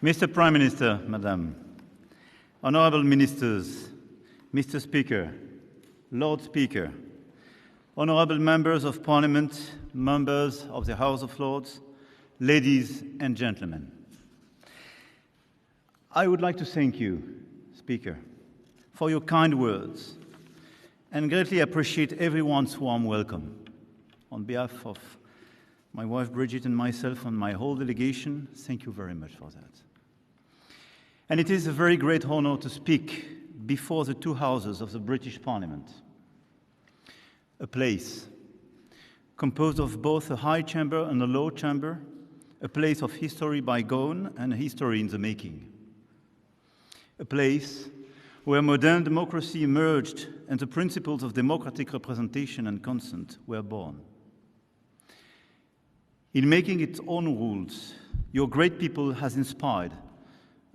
Mr. Prime Minister, Madam, Honourable Ministers, Mr. Speaker, Lord Speaker, Honourable Members of Parliament, members of the House of Lords, ladies and gentlemen. I would like to thank you, Speaker, for your kind words and greatly appreciate everyone's warm welcome. On behalf of my wife Bridget and myself and my whole delegation, thank you very much for that. And it is a very great honor to speak before the two houses of the British Parliament. A place composed of both a high chamber and a low chamber, a place of history bygone and history in the making. A place where modern democracy emerged and the principles of democratic representation and consent were born. In making its own rules, your great people has inspired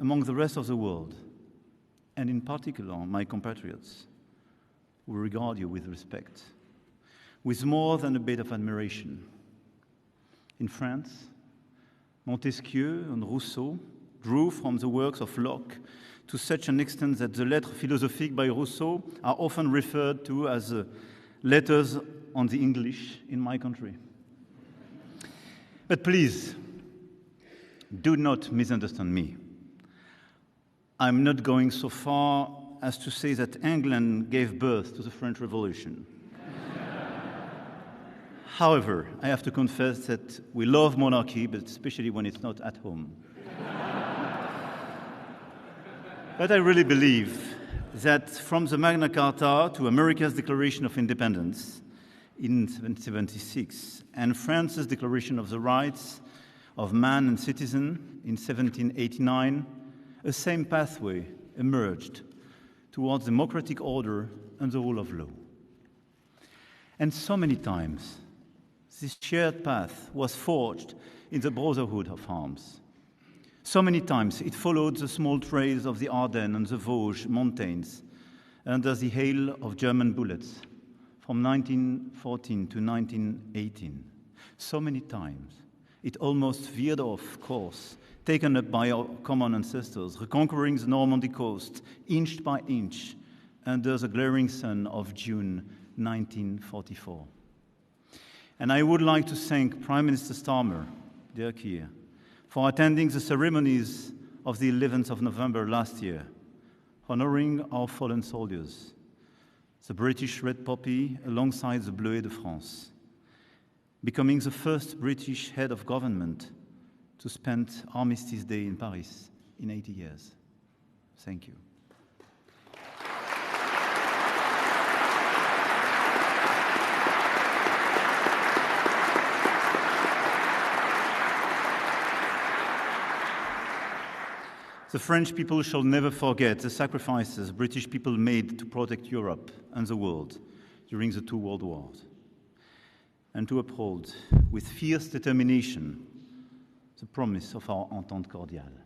among the rest of the world, and in particular my compatriots, who regard you with respect, with more than a bit of admiration. In France, Montesquieu and Rousseau drew from the works of Locke to such an extent that the Lettres philosophiques by Rousseau are often referred to as letters on the English in my country. But please, do not misunderstand me. I'm not going so far as to say that England gave birth to the French Revolution. However, I have to confess that we love monarchy, but especially when it's not at home. But I really believe that from the Magna Carta to America's Declaration of Independence in 1776 and France's Declaration of the Rights of Man and Citizen in 1789, a same pathway emerged towards democratic order and the rule of law. And so many times, this shared path was forged in the brotherhood of arms. So many times it followed the small trails of the Ardennes and the Vosges mountains under the hail of German bullets from 1914 to 1918. So many times it almost veered off course, taken up by our common ancestors, reconquering the Normandy coast inch by inch under the glaring sun of June 1944. And I would like to thank Prime Minister Starmer, dear Keir, for attending the ceremonies of the 11th of November last year, honoring our fallen soldiers, the British Red Poppy alongside the Bleuet de France, becoming the first British head of government to spend Armistice Day in Paris in 80 years. Thank you. The French people shall never forget the sacrifices British people made to protect Europe and the world during the two world wars, and to uphold with fierce determination the promise of our Entente Cordiale.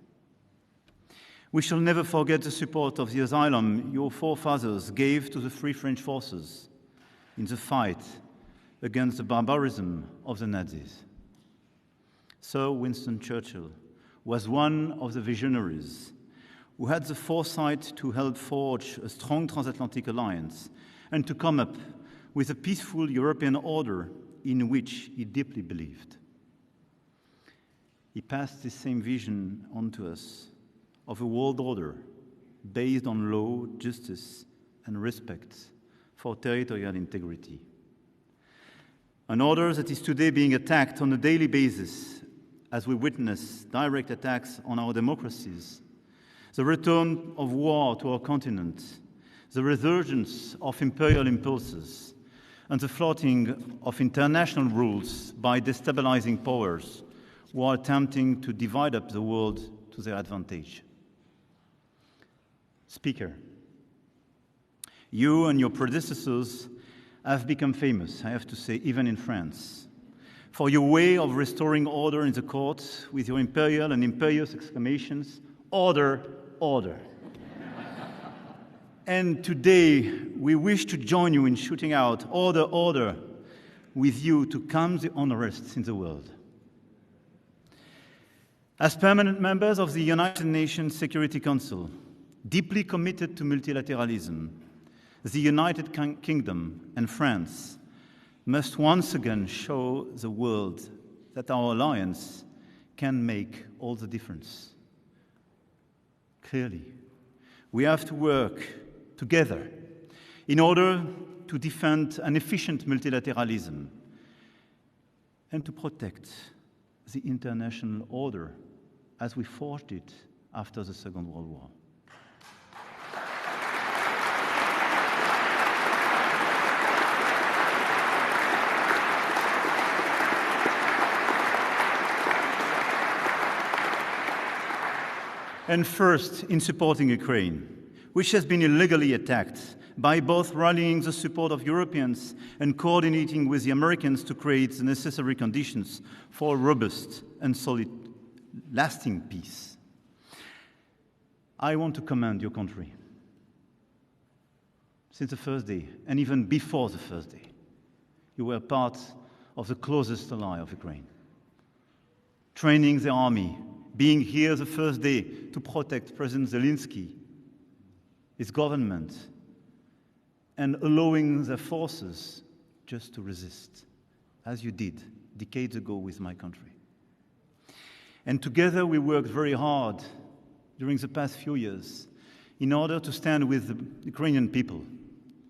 We shall never forget the support of the asylum your forefathers gave to the Free French forces in the fight against the barbarism of the Nazis. Sir Winston Churchill was one of the visionaries who had the foresight to help forge a strong transatlantic alliance and to come up with a peaceful European order in which he deeply believed. He passed this same vision on to us of a world order based on law, justice, and respect for territorial integrity. An order that is today being attacked on a daily basis as we witness direct attacks on our democracies, the return of war to our continent, the resurgence of imperial impulses, and the flouting of international rules by destabilizing powers who are attempting to divide up the world to their advantage. Speaker, you and your predecessors have become famous, I have to say, even in France, for your way of restoring order in the courts with your imperial and imperious exclamations, "Order, order." And today, we wish to join you in shooting out "Order, order" with you to calm the unrest in the world. As permanent members of the United Nations Security Council, deeply committed to multilateralism, the United Kingdom and France must once again show the world that our alliance can make all the difference. Clearly, we have to work together in order to defend an efficient multilateralism and to protect the international order as we forged it after the Second World War. And first, in supporting Ukraine, which has been illegally attacked, by both rallying the support of Europeans and coordinating with the Americans to create the necessary conditions for a robust and solid, lasting peace. I want to commend your country. Since the first day, and even before the first day, you were part of the closest ally of Ukraine, training the army, being here the first day to protect President Zelensky, his government, and allowing the forces just to resist, as you did decades ago with my country. And together we worked very hard during the past few years in order to stand with the Ukrainian people,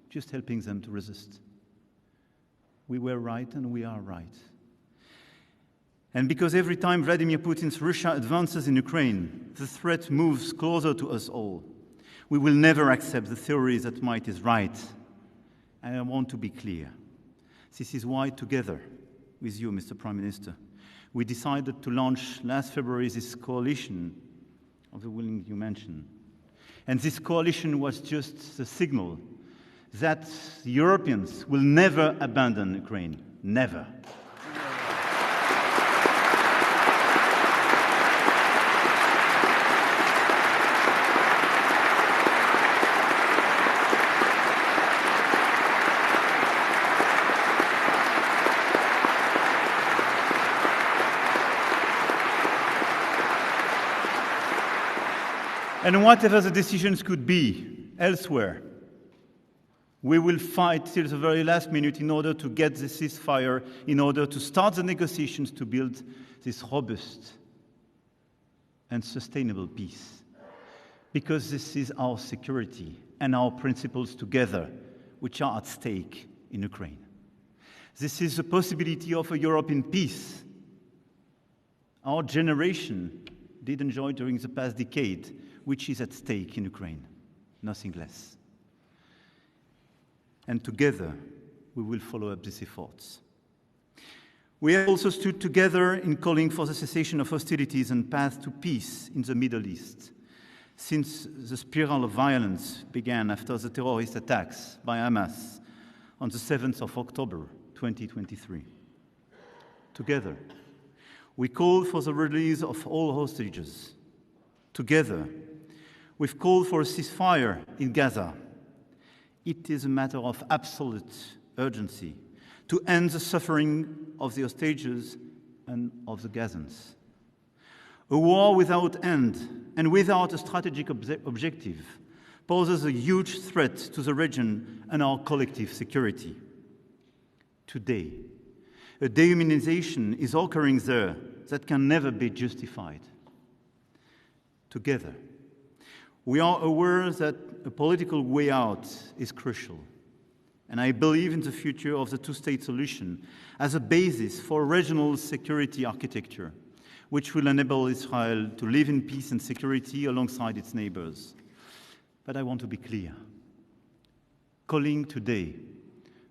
just helping them to resist. We were right and we are right. And because every time Vladimir Putin's Russia advances in Ukraine, the threat moves closer to us all. We will never accept the theory that might is right. And I want to be clear. This is why, together with you, Mr. Prime Minister, we decided to launch last February this coalition of the willing you mentioned. And this coalition was just the signal that the Europeans will never abandon Ukraine. Never. And whatever the decisions could be elsewhere, we will fight till the very last minute in order to get the ceasefire, in order to start the negotiations to build this robust and sustainable peace. Because this is our security and our principles together which are at stake in Ukraine. This is the possibility of a Europe in peace. Our generation did enjoy during the past decade, which is at stake in Ukraine, nothing less. And together, we will follow up these efforts. We have also stood together in calling for the cessation of hostilities and path to peace in the Middle East, since the spiral of violence began after the terrorist attacks by Hamas on the 7th of October, 2023. Together, we called for the release of all hostages. Together, we've called for a ceasefire in Gaza. It is a matter of absolute urgency to end the suffering of the hostages and of the Gazans. A war without end and without a strategic objective poses a huge threat to the region and our collective security. Today, a dehumanization is occurring there that can never be justified. Together, we are aware that a political way out is crucial, and I believe in the future of the two-state solution as a basis for regional security architecture, which will enable Israel to live in peace and security alongside its neighbors. But I want to be clear. Calling today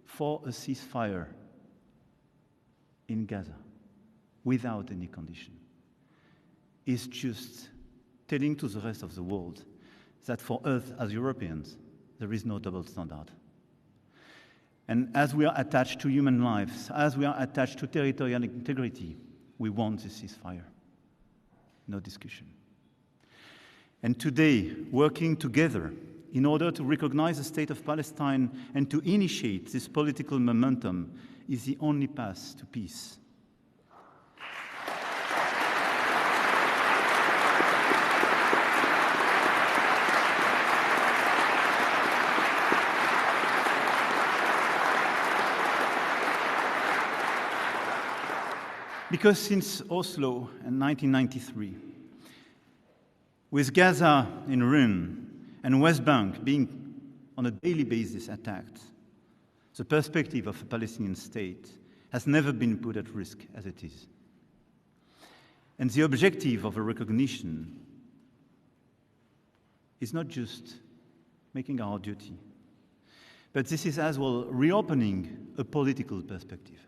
for a ceasefire in Gaza without any condition is just telling to the rest of the world that for us as Europeans, there is no double standard. And as we are attached to human lives, as we are attached to territorial integrity, we want this ceasefire. No discussion. And today, working together in order to recognize the state of Palestine and to initiate this political momentum is the only path to peace. Because since Oslo in 1993, with Gaza in ruin and West Bank being on a daily basis attacked, the perspective of a Palestinian state has never been put at risk as it is. And the objective of a recognition is not just making our duty, but this is as well reopening a political perspective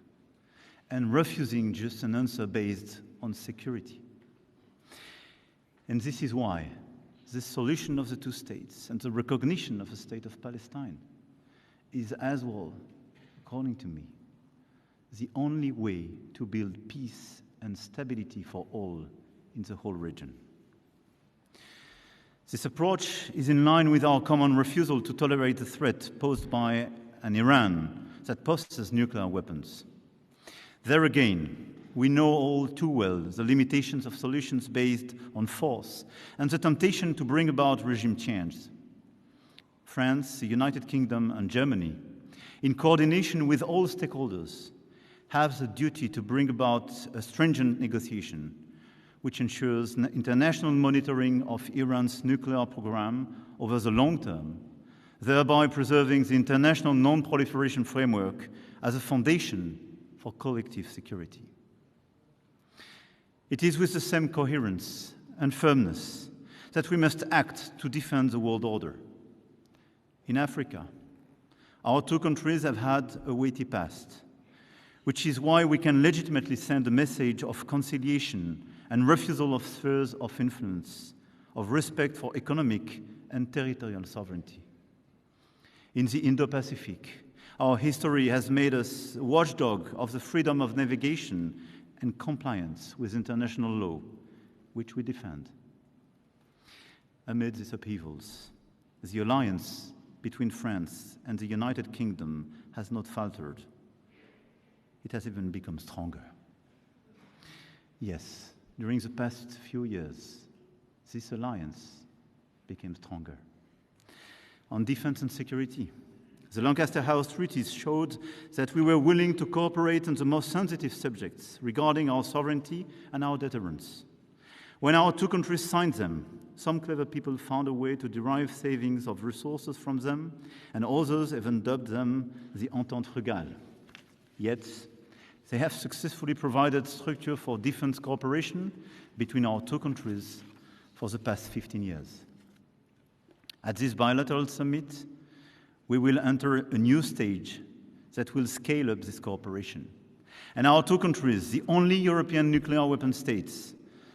and refusing just an answer based on security. And this is why the solution of the two states and the recognition of the state of Palestine is as well, according to me, the only way to build peace and stability for all in the whole region. This approach is in line with our common refusal to tolerate the threat posed by an Iran that possesses nuclear weapons. There again, we know all too well the limitations of solutions based on force and the temptation to bring about regime change. France, the United Kingdom, and Germany, in coordination with all stakeholders, have the duty to bring about a stringent negotiation which ensures international monitoring of Iran's nuclear program over the long term, thereby preserving the international non-proliferation framework as a foundation for collective security. It is with the same coherence and firmness that we must act to defend the world order. In Africa, our two countries have had a weighty past, which is why we can legitimately send a message of conciliation and refusal of spheres of influence, of respect for economic and territorial sovereignty. In the Indo-Pacific, our history has made us a watchdog of the freedom of navigation and compliance with international law, which we defend. Amid these upheavals, the alliance between France and the United Kingdom has not faltered. It has even become stronger. Yes, during the past few years, this alliance became stronger. On defense and security, the Lancaster House treaties showed that we were willing to cooperate on the most sensitive subjects regarding our sovereignty and our deterrence. When our two countries signed them, some clever people found a way to derive savings of resources from them, and others even dubbed them the Entente Régale. Yet, they have successfully provided structure for defense cooperation between our two countries for the past 15 years. At this bilateral summit, we will enter a new stage that will scale up this cooperation. And our two countries, the only European nuclear weapon states,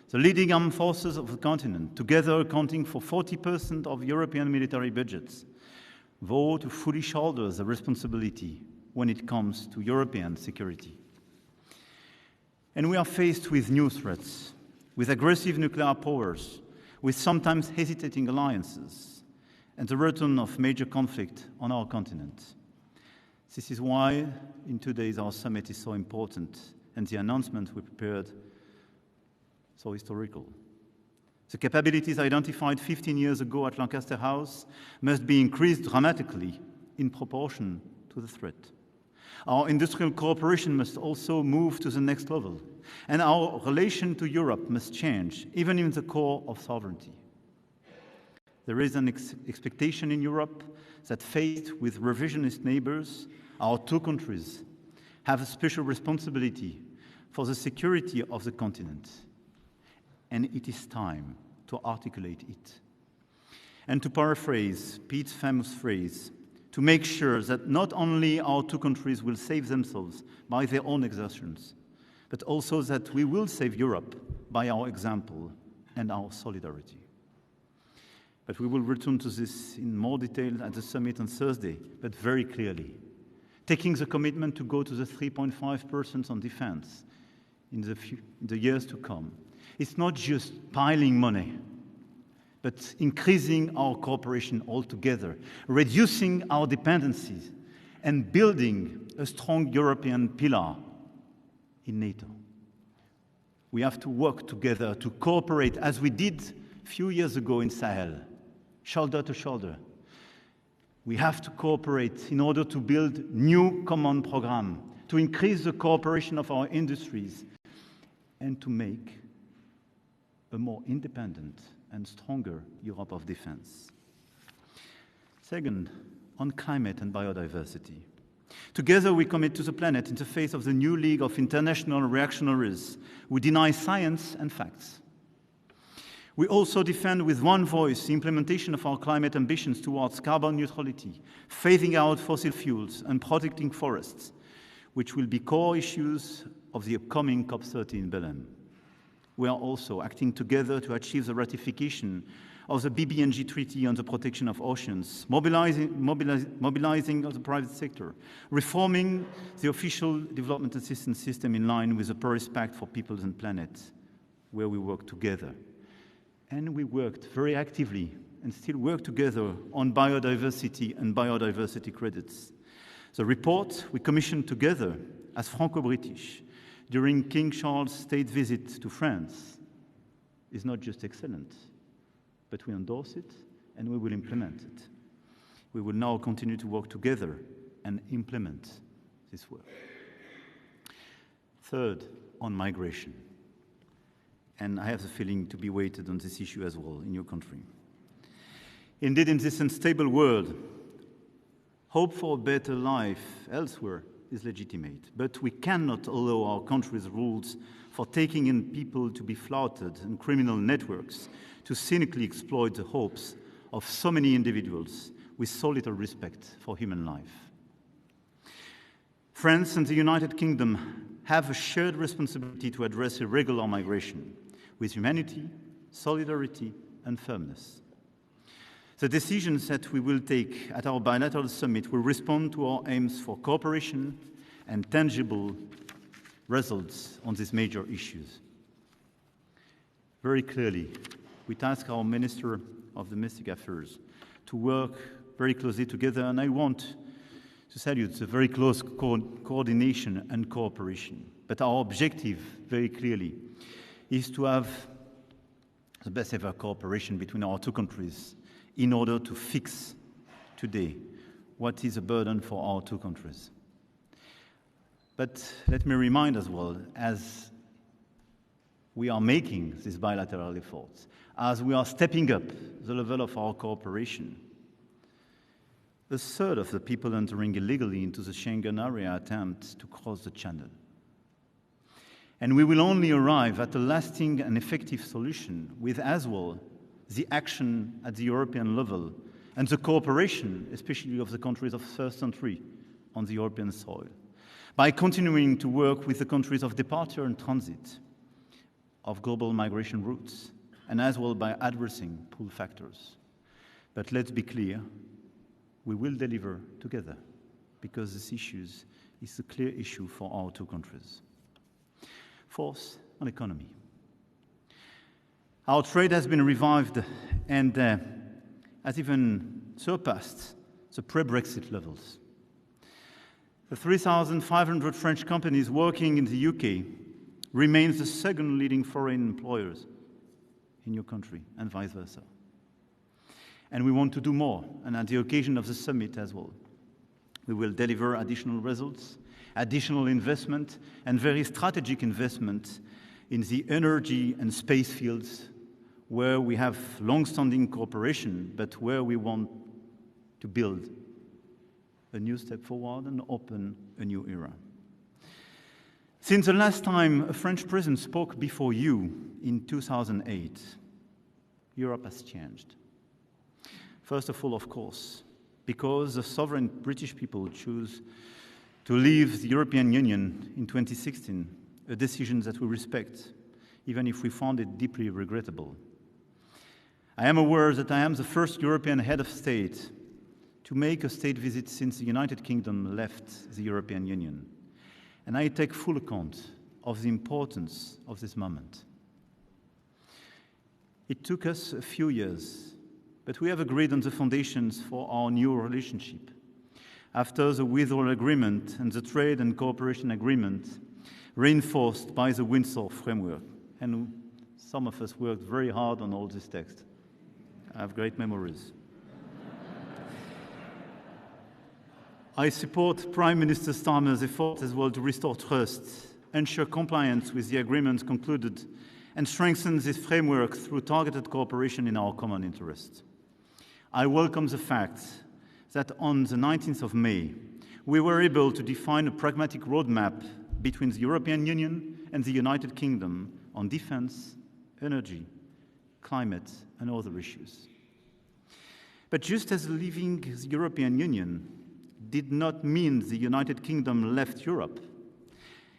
the leading armed forces of the continent, together accounting for 40% of European military budgets, vow to fully shoulder the responsibility when it comes to European security. And we are faced with new threats, with aggressive nuclear powers, with sometimes hesitating alliances, and the return of major conflict on our continent. This is why, in today's our summit is so important, and the announcement we prepared so historical. The capabilities identified 15 years ago at Lancaster House must be increased dramatically in proportion to the threat. Our industrial cooperation must also move to the next level, and our relation to Europe must change, even in the core of sovereignty. There is an expectation in Europe that, faced with revisionist neighbors, our two countries have a special responsibility for the security of the continent. And it is time to articulate it. And to paraphrase Pete's famous phrase, to make sure that not only our two countries will save themselves by their own exertions, but also that we will save Europe by our example and our solidarity. But we will return to this in more detail at the summit on Thursday, but very clearly, taking the commitment to go to the 3.5% on defense in the years to come. It's not just piling money, but increasing our cooperation altogether, reducing our dependencies, and building a strong European pillar in NATO. We have to work together to cooperate as we did a few years ago in Sahel, shoulder to shoulder. We have to cooperate in order to build new common programs, to increase the cooperation of our industries, and to make a more independent and stronger Europe of defense. Second, on climate and biodiversity. Together we commit to the planet in the face of the new league of international reactionaries who deny science and facts. We also defend with one voice the implementation of our climate ambitions towards carbon neutrality, phasing out fossil fuels and protecting forests, which will be core issues of the upcoming COP30 in Belém. We are also acting together to achieve the ratification of the BBNG Treaty on the Protection of Oceans, mobilizing the private sector, reforming the official development assistance system in line with the Paris Pact for Peoples and Planet, where we work together. And we worked very actively and still work together on biodiversity and biodiversity credits. The report we commissioned together as Franco-British during King Charles' state visit to France is not just excellent, but we endorse it and we will implement it. We will now continue to work together and implement this work. Third, on migration. And I have the feeling to be weighted on this issue as well in your country. Indeed, in this unstable world, hope for a better life elsewhere is legitimate, but we cannot allow our country's rules for taking in people to be flouted and criminal networks to cynically exploit the hopes of so many individuals with so little respect for human life. France and the United Kingdom have a shared responsibility to address irregular migration with humanity, solidarity, and firmness. The decisions that we will take at our bilateral summit will respond to our aims for cooperation and tangible results on these major issues. Very clearly, we task our Minister of Domestic Affairs to work very closely together, and I want to salute the very close coordination and cooperation. But our objective, very clearly, is to have the best ever cooperation between our two countries in order to fix today what is a burden for our two countries. But let me remind as well, as we are making these bilateral efforts, as we are stepping up the level of our cooperation, a third of the people entering illegally into the Schengen area attempt to cross the channel. And we will only arrive at a lasting and effective solution with as well the action at the European level and the cooperation, especially of the countries of first entry on the European soil, by continuing to work with the countries of departure and transit of global migration routes, and as well by addressing pull factors. But let's be clear, we will deliver together because this issue is a clear issue for our two countries. Fourth, on economy. Our trade has been revived and has even surpassed the pre-Brexit levels. The 3,500 French companies working in the UK remains the second leading foreign employers in your country, and vice versa. And we want to do more, and at the occasion of the summit as well. We will deliver additional results, additional investment, and very strategic investment in the energy and space fields where we have long-standing cooperation, but where we want to build a new step forward and open a new era. Since the last time a French president spoke before you in 2008, Europe has changed. First of all, of course, because the sovereign British people chose to leave the European Union in 2016, a decision that we respect, even if we found it deeply regrettable. I am aware that I am the first European head of state to make a state visit since the United Kingdom left the European Union, and I take full account of the importance of this moment. It took us a few years, but we have agreed on the foundations for our new relationship. After the withdrawal agreement and the trade and cooperation agreement, reinforced by the Windsor framework, and some of us worked very hard on all this text. I have great memories. I support Prime Minister Starmer's effort as well to restore trust ensure compliance with the agreements concluded, and strengthen this framework through targeted cooperation in our common interest. I welcome the fact that on the 19th of May, we were able to define a pragmatic roadmap between the European Union and the United Kingdom on defense, energy, climate, and other issues. But just as leaving the European Union did not mean the United Kingdom left Europe,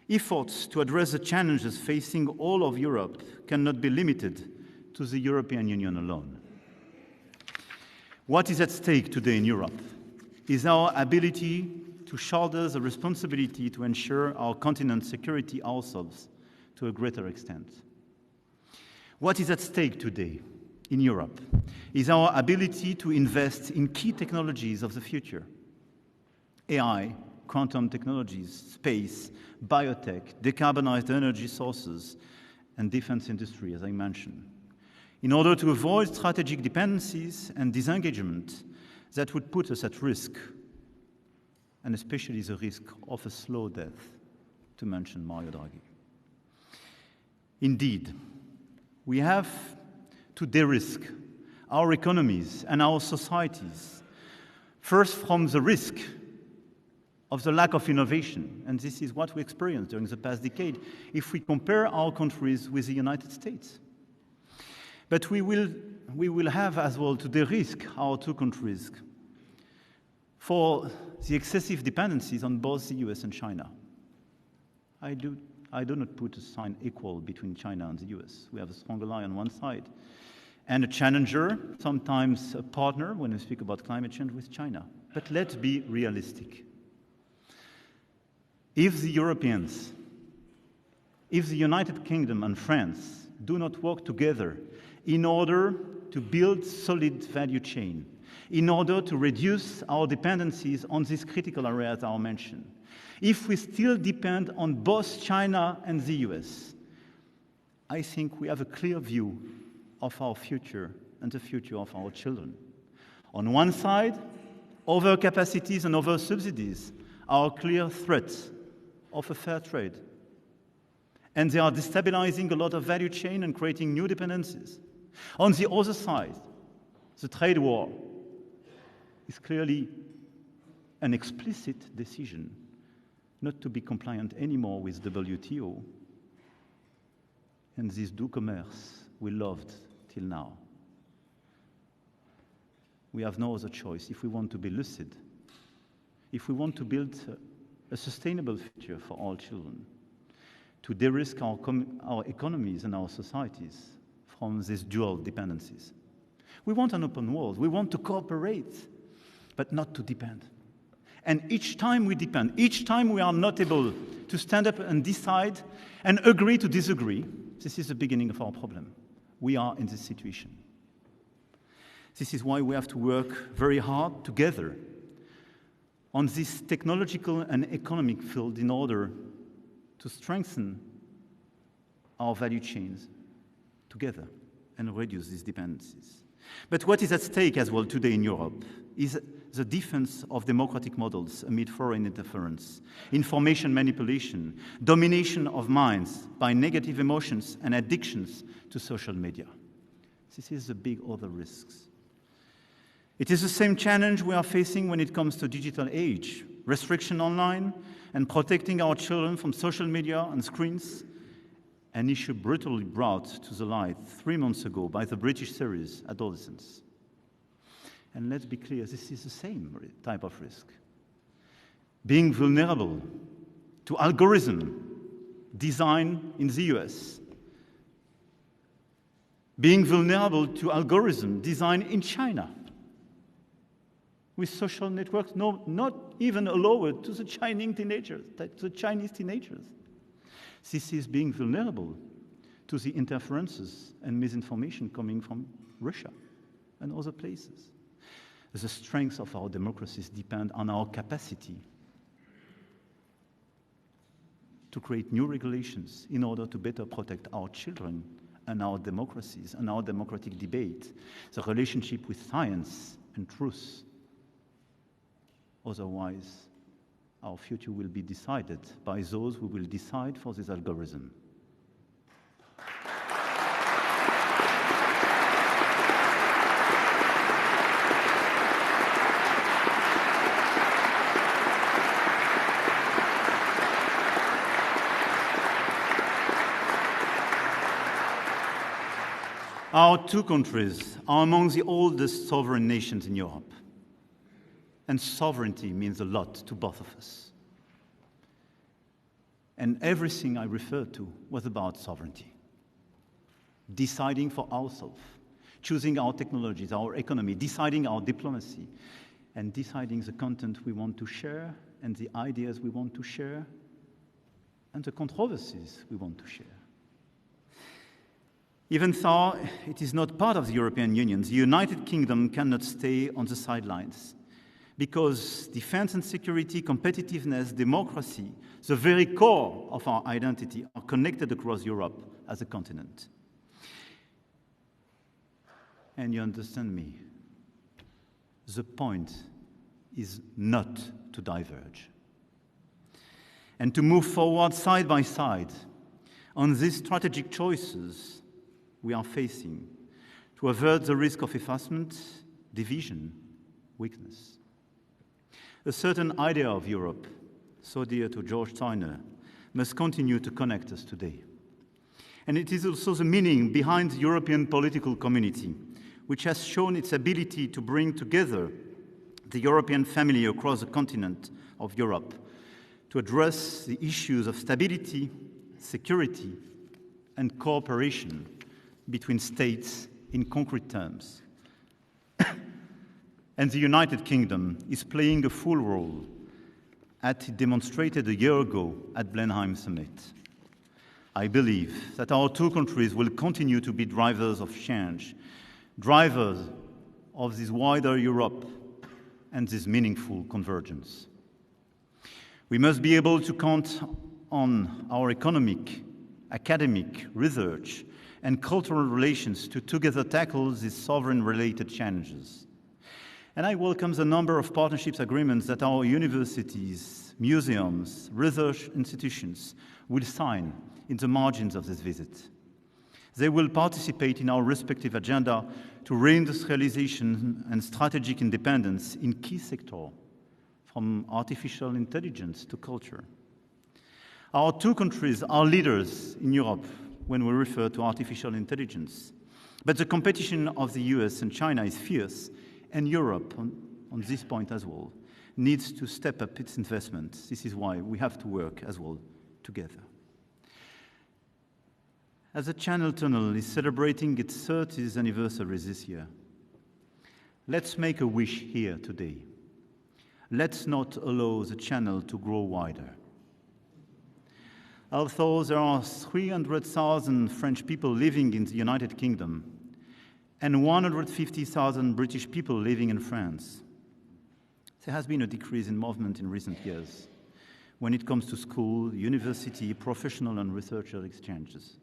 efforts to address the challenges facing all of Europe cannot be limited to the European Union alone. What is at stake today in Europe is our ability to shoulder the responsibility to ensure our continent's security ourselves to a greater extent. What is at stake today in Europe is our ability to invest in key technologies of the future: AI, quantum technologies, space, biotech, decarbonized energy sources, and defense industry, as I mentioned, in order to avoid strategic dependencies and disengagement that would put us at risk, and especially the risk of a slow death, to mention Mario Draghi. Indeed, we have to de-risk our economies and our societies, first from the risk of the lack of innovation, and this is what we experienced during the past decade if we compare our countries with the United States. But we will have as well to de-risk our two countries for the excessive dependencies on both the US and China. I do not put a sign equal between China and the US. We have a strong ally on one side, and a challenger, sometimes a partner when we speak about climate change with China. But let's be realistic. If the Europeans, if the United Kingdom and France do not work together in order to build solid value chain, in order to reduce our dependencies on these critical areas I mentioned, if we still depend on both China and the US, I think we have a clear view of our future and the future of our children. On one side, overcapacities and over-subsidies are a clear threat of a fair trade. And they are destabilizing a lot of value chain and creating new dependencies. On the other side, the trade war is clearly an explicit decision not to be compliant anymore with WTO and this doux commerce we loved till now. We have no other choice if we want to be lucid, if we want to build a sustainable future for all children, to de-risk our economies and our societies from these dual dependencies. We want an open world. We want to cooperate, but not to depend. And each time we depend, each time we are not able to stand up and decide and agree to disagree, this is the beginning of our problem. We are in this situation. This is why we have to work very hard together on this technological and economic field in order to strengthen our value chains together and reduce these dependencies. But what is at stake as well today in Europe is the defense of democratic models amid foreign interference, information manipulation, domination of minds by negative emotions and addictions to social media. This is the big other risks. It is the same challenge we are facing when it comes to digital age, restriction online, and protecting our children from social media and screens, an issue brutally brought to the light 3 months ago by the British series Adolescents. And let's be clear, this is the same type of risk. Being vulnerable to algorithm design in the US, being vulnerable to algorithm design in China, with social networks not even allowed to the Chinese teenagers. This is being vulnerable to the interferences and misinformation coming from Russia and other places. The strength of our democracies depend on our capacity to create new regulations in order to better protect our children and our democracies and our democratic debate, the relationship with science and truth. Otherwise, Our future will be decided by those who will decide for this algorithm. Our two countries are among the oldest sovereign nations in Europe. And sovereignty means a lot to both of us. And everything I referred to was about sovereignty. Deciding for ourselves, choosing our technologies, our economy, deciding our diplomacy, and deciding the content we want to share, and the ideas we want to share, and the controversies we want to share. Even though it is not part of the European Union, the United Kingdom cannot stay on the sidelines, because defense and security, competitiveness, democracy, the very core of our identity, are connected across Europe as a continent. And you understand me. The point is not to diverge, and to move forward side by side on these strategic choices we are facing, to avert the risk of effacement, division, weakness. A certain idea of Europe, so dear to George Steiner, must continue to connect us today. And it is also the meaning behind the European political community, which has shown its ability to bring together the European family across the continent of Europe to address the issues of stability, security, and cooperation between states in concrete terms. And the United Kingdom is playing a full role, as it demonstrated a year ago at Blenheim Summit. I believe that our two countries will continue to be drivers of change, drivers of this wider Europe and this meaningful convergence. We must be able to count on our economic, academic, research, and cultural relations to together tackle these sovereign-related challenges. And I welcome the number of partnerships agreements that our universities, museums, research institutions will sign in the margins of this visit. They will participate in our respective agenda to reindustrialization and strategic independence in key sectors, from artificial intelligence to culture. Our two countries are leaders in Europe when we refer to artificial intelligence. But the competition of the US and China is fierce, and Europe, on this point as well, needs to step up its investments. This is why we have to work as well together. As the Channel Tunnel is celebrating its 30th anniversary this year, let's make a wish here today. Let's not allow the channel to grow wider. Although there are 300,000 French people living in the United Kingdom and 150,000 British people living in France, there has been a decrease in movement in recent years when it comes to school, university, professional and researcher exchanges.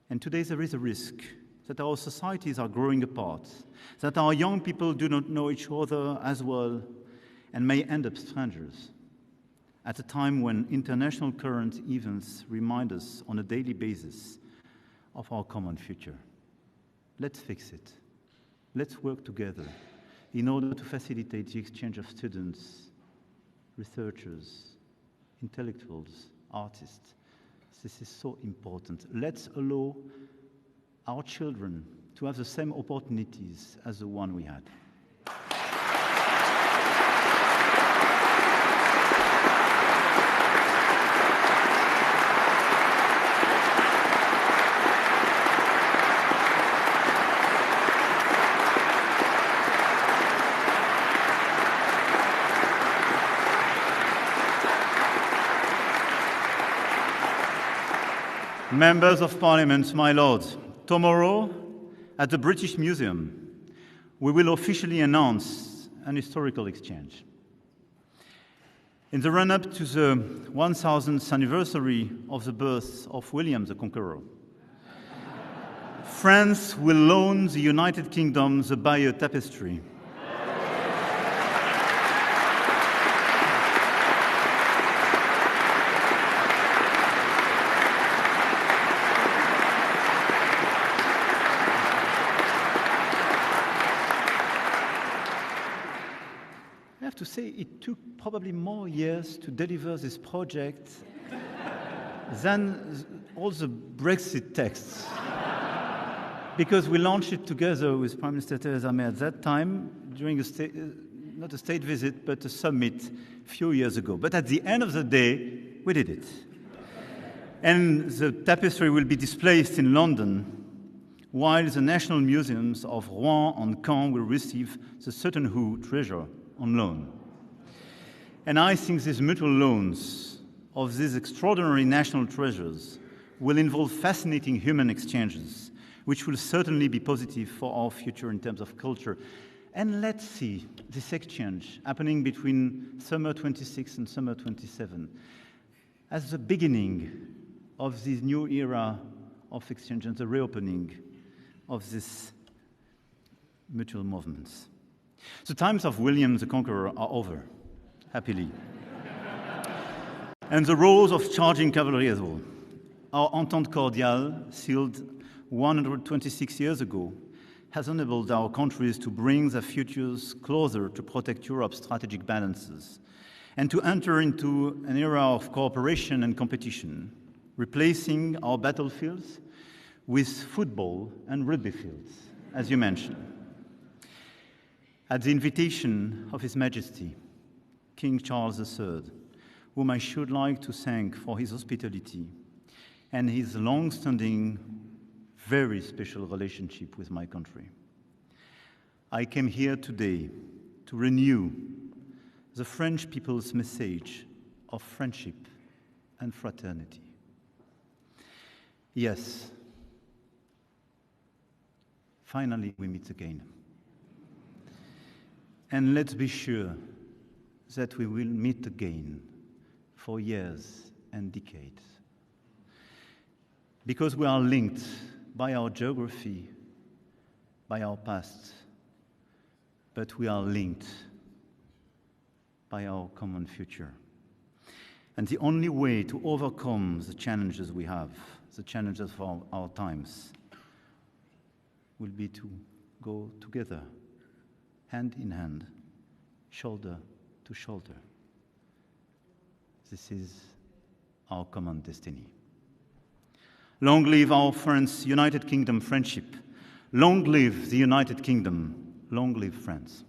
And today there is a risk that our societies are growing apart, that our young people do not know each other as well and may end up strangers, at a time when international current events remind us on a daily basis of our common future. Let's fix it. Let's work together in order to facilitate the exchange of students, researchers, intellectuals, artists. This is so important. Let's allow our children to have the same opportunities as the one we had. Members of Parliament, my lords, tomorrow at the British Museum, we will officially announce an historical exchange. In the run-up to the 1000th anniversary of the birth of William the Conqueror, France will loan the United Kingdom the Bayeux Tapestry. it took probably more years to deliver this project than all the Brexit texts. Because we launched it together with Prime Minister Theresa May at that time during not a state visit, but a summit a few years ago. But at the end of the day, we did it. And the tapestry will be displayed in London, while the National Museums of Rouen and Caen will receive the Sutton Hoo treasure on loan. And I think these mutual loans of these extraordinary national treasures will involve fascinating human exchanges, which will certainly be positive for our future in terms of culture. And let's see this exchange happening between summer 26 and summer 27 as the beginning of this new era of exchange and the reopening of these mutual movements. The times of William the Conqueror are over, happily. And the roles of charging cavalry as well. Our Entente Cordiale, sealed 126 years ago, has enabled our countries to bring their futures closer to protect Europe's strategic balances and to enter into an era of cooperation and competition, replacing our battlefields with football and rugby fields, as you mentioned. At the invitation of His Majesty, King Charles III, whom I should like to thank for his hospitality and his long-standing, very special relationship with my country, I came here today to renew the French people's message of friendship and fraternity. Yes, finally we meet again. And let's be sure that we will meet again for years and decades. Because we are linked by our geography, by our past, but we are linked by our common future. And the only way to overcome the challenges we have, the challenges of our times, will be to go together, hand in hand, shoulder to shoulder. This is our common destiny. Long live our France, United Kingdom friendship. Long live the United Kingdom. Long live France.